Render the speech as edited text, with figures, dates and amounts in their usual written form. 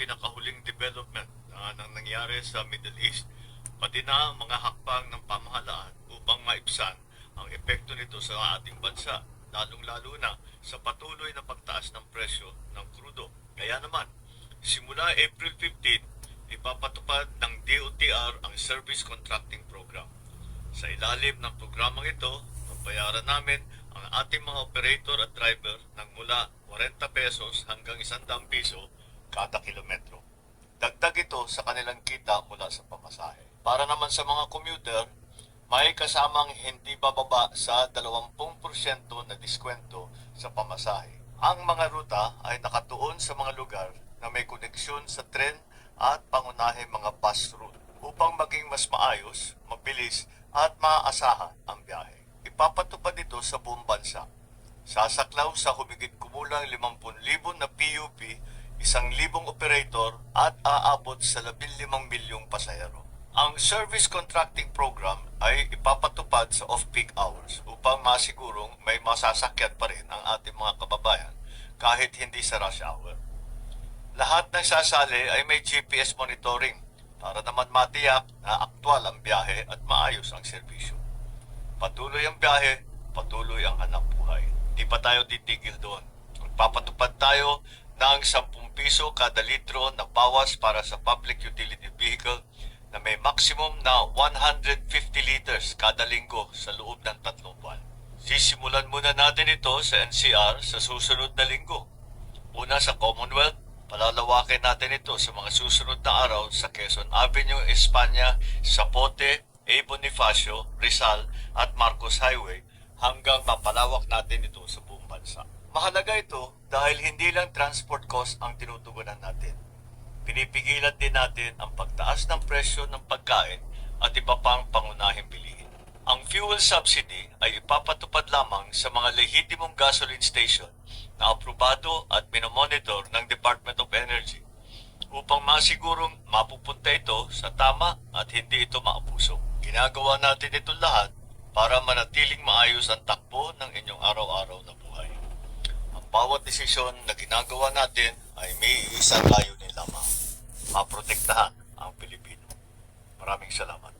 pinakahuling development nang nangyari sa Middle East, pati na ang mga hakbang ng pamahalaan upang maibsan ang epekto nito sa ating bansa, lalong-lalo na sa patuloy na pagtaas ng presyo ng krudo. Kaya naman, simula April 15, ipapatupad ng DOTR ang Service Contracting Program. Sa ilalim ng programang ito, babayaran namin ang ating mga operator at driver ng mula 40 pesos hanggang 100 piso kada kilometro. Dagdag ito sa kanilang kita mula sa pamasahe. Para naman sa mga commuter, may kasamang hindi bababa sa 20% na diskwento sa pamasahe. Ang mga ruta ay nakatuon sa mga lugar na may koneksyon sa tren at pangunahing mga bus route upang maging mas maayos, mabilis at maaasahan ang biyahe. Ipapatupad ito sa buong bansa. Sasaklaw sa humigit kumulang 50,000 na PUP, 1,000 operator at aabot sa 15 milyong pasahero. Ang Service Contracting Program ay ipapatupad sa off-peak hours upang masigurong may masasakyan pa rin ang ating mga kababayan kahit hindi sa rush hour. Lahat ng sasali ay may GPS monitoring para naman matiyak na aktwal ang biyahe at maayos ang serbisyo. Patuloy ang biyahe, patuloy ang hanap buhay. Di pa tayo titigil doon. Magpapatupad tayo ng 10 piso kada litro na bawas para sa public utility vehicle na may maximum na 150 liters kada linggo sa loob ng 3 buwan. Sisimulan muna natin ito sa NCR sa susunod na linggo. Una sa Commonwealth, palalawakin natin ito sa mga susunod na araw sa Quezon Avenue, Espanya, Zapote, A. Bonifacio, Rizal at Marcos Highway hanggang mapalawak natin ito sa buong bansa. Mahalaga ito dahil hindi lang transport cost ang tinutugunan natin. Pinipigilan din natin ang pagtaas ng presyo ng pagkain at iba pang pangunahing bilihin. Ang fuel subsidy ay ipapatupad lamang sa mga lehitimong gasoline station na aprobado at minomonitor ng Department of Energy upang masigurong mapupunta ito sa tama at hindi ito maabuso. Ginagawa natin ito lahat para manatiling maayos ang takbo ng inyong araw-araw na buhay. Ang bawat desisyon na ginagawa natin ay may isang layunin lamang: maprotektahan ang Pilipino. Maraming salamat.